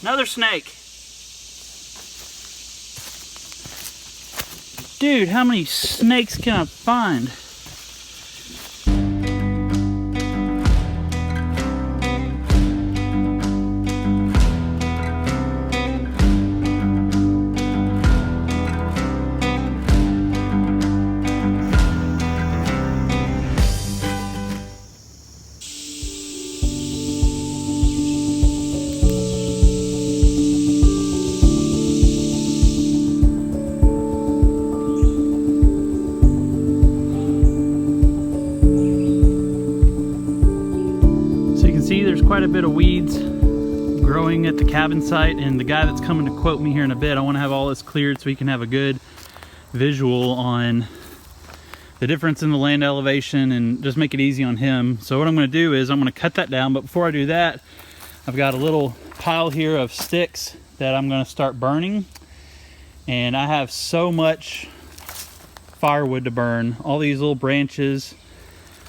Another snake. Dude, how many snakes can I find? See, there's quite a bit of weeds growing at the cabin site, and the guy that's coming to quote me here in a bit, I want to have all this cleared so he can have a good visual on the difference in the land elevation and just make it easy on him. So what I'm going to do is I'm going to cut that down, but before I do that, I've got a little pile here of sticks that I'm going to start burning, and I have so much firewood to burn. All these little branches.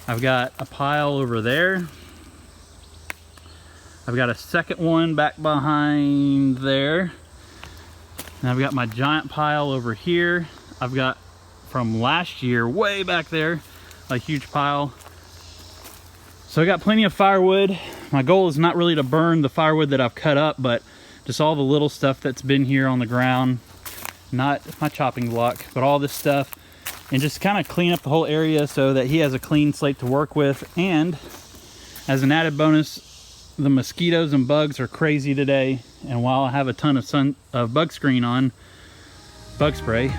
I've got a pile over there. I've got a second one back behind there. And I've got my giant pile over here. I've got from last year way back there, a huge pile. So I got plenty of firewood. My goal is not really to burn the firewood that I've cut up, but just all the little stuff that's been here on the ground. Not my chopping block, but all this stuff. And just kind of clean up the whole area so that he has a clean slate to work with. And as an added bonus, the mosquitoes and bugs are crazy today, and while I have a ton of bug screen on, bug spray,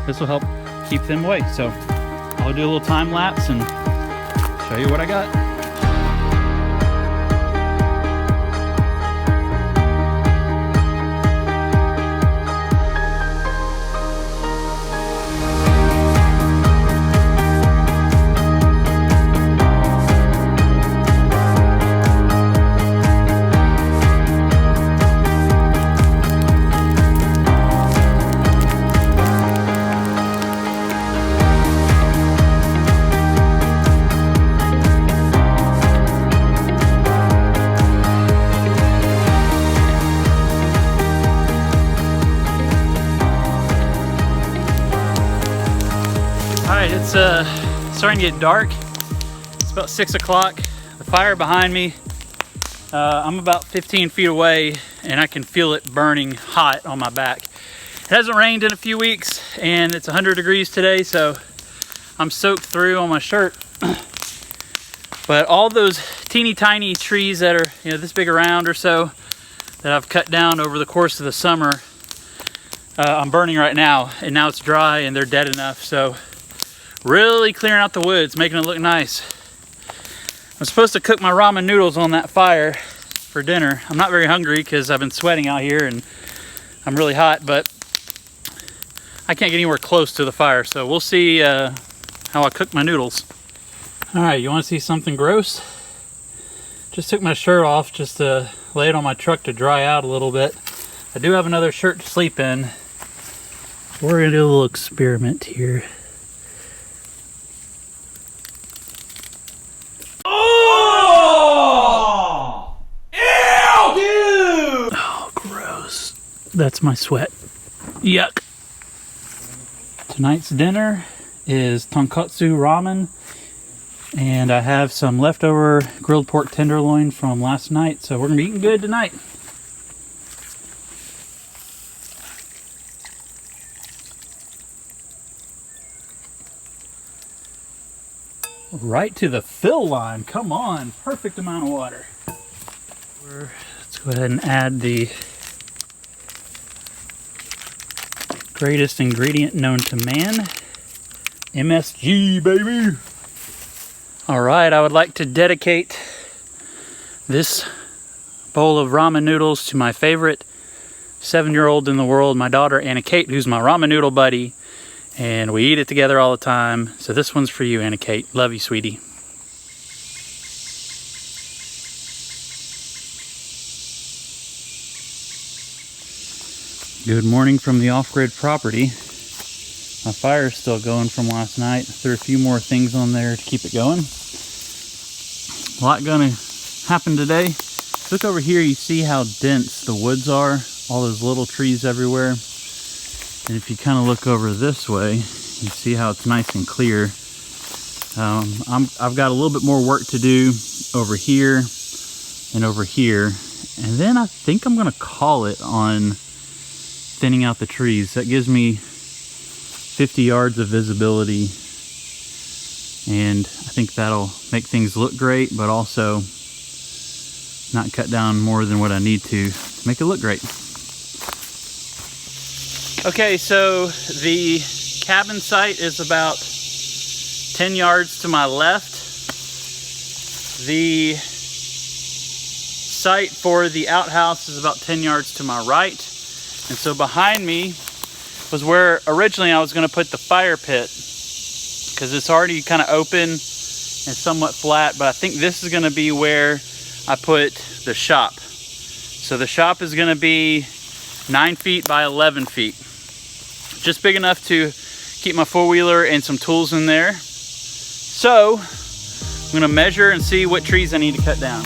this will help keep them away. So I'll do a little time lapse and show you what I got. It's starting to get dark. It's about 6 o'clock. The fire behind me, I'm about 15 feet away, and I can feel it burning hot on my back. It hasn't rained in a few weeks, and it's 100 degrees today, so I'm soaked through on my shirt. But all those teeny tiny trees that are, this big around or so, that I've cut down over the course of the summer, I'm burning right now, and now it's dry and they're dead enough. So really clearing out the woods, making it look nice. I'm supposed to cook my ramen noodles on that fire for dinner. I'm not very hungry because I've been sweating out here and I'm really hot, but I can't get anywhere close to the fire. So we'll see how I cook my noodles. All right, you want to see something gross? Just took my shirt off just to lay it on my truck to dry out a little bit. I do have another shirt to sleep in. We're gonna do a little experiment here. That's my sweat. Yuck. Tonight's dinner is tonkatsu ramen, and I have some leftover grilled pork tenderloin from last night, so we're gonna be eating good tonight. Right to the fill line. Come on, perfect amount of water. Let's go ahead and add the greatest ingredient known to man, MSG, baby. All right, I would like to dedicate this bowl of ramen noodles to my favorite 7-year-old in the world, my daughter Anna Kate, who's my ramen noodle buddy, and we eat it together all the time. So this one's for you, Anna Kate. Love you, sweetie. Good morning from the off-grid property. My fire's still going from last night. There are a few more things on there to keep it going. A lot gonna happen today. Look over here, you see how dense the woods are, all those little trees everywhere. And if you kind of look over this way, you see how it's nice and clear. I've got a little bit more work to do over here and over here. And then I think I'm gonna call it on thinning out the trees. That gives me 50 yards of visibility. And I think that'll make things look great, but also not cut down more than what I need to make it look great. Okay, so the cabin site is about 10 yards to my left. The site for the outhouse is about 10 yards to my right. And so behind me was where originally I was going to put the fire pit, because it's already kind of open and somewhat flat, but I think this is going to be where I put the shop. So the shop is going to be 9 feet by 11 feet. Just big enough to keep my four-wheeler and some tools in there. So I'm going to measure and see what trees I need to cut down.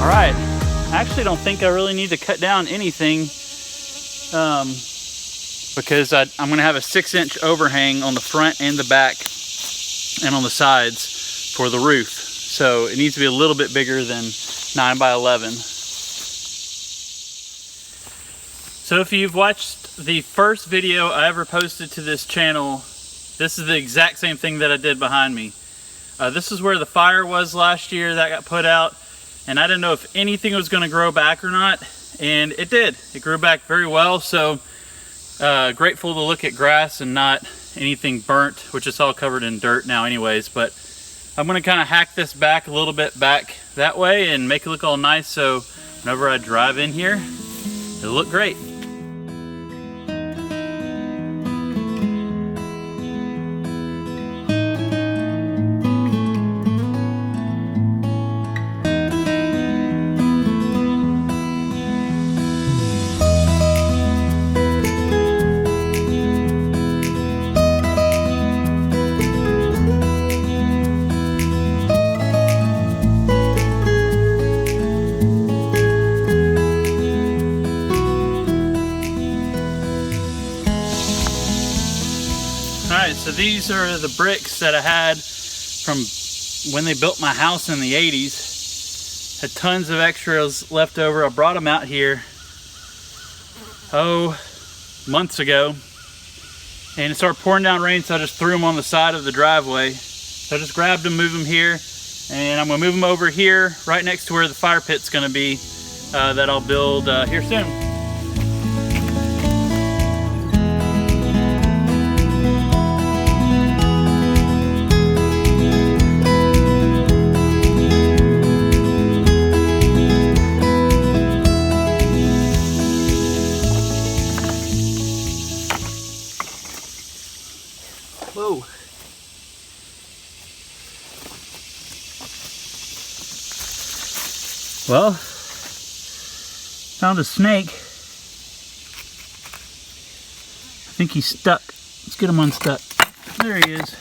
Alright, I actually don't think I really need to cut down anything because I'm going to have a 6-inch overhang on the front and the back and on the sides for the roof. So it needs to be a little bit bigger than 9 by 11. So if you've watched the first video I ever posted to this channel, this is the exact same thing that I did behind me. This is where the fire was last year that got put out, and I didn't know if anything was going to grow back or not, and it did. It grew back very well, so grateful to look at grass and not anything burnt, which is all covered in dirt now anyways. But I'm going to kind of hack this back a little bit back that way and make it look all nice, so whenever I drive in here, it'll look great. Alright, so these are the bricks that I had from when they built my house in the 80s. Had tons of extras left over. I brought them out here, months ago. And it started pouring down rain, so I just threw them on the side of the driveway. So I just grabbed them, moved them here, and I'm going to move them over here, right next to where the fire pit's going to be, that I'll build here soon. Whoa. Well, found a snake. I think he's stuck. Let's get him unstuck. There he is.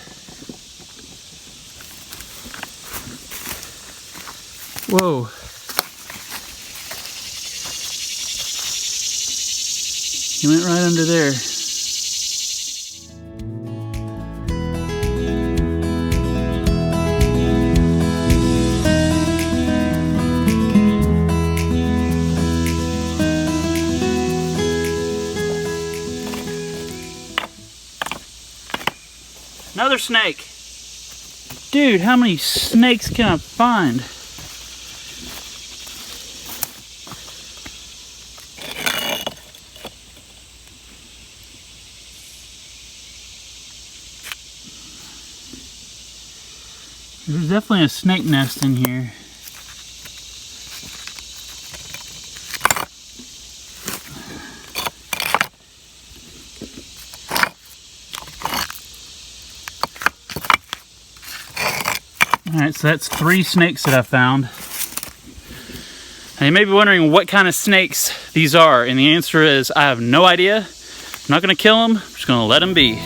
Whoa. He went right under there. Another snake. Dude, how many snakes can I find? There's definitely a snake nest in here. Alright, so that's 3 snakes that I found. Now you may be wondering what kind of snakes these are, and the answer is I have no idea. I'm not gonna kill them, I'm just gonna let them be.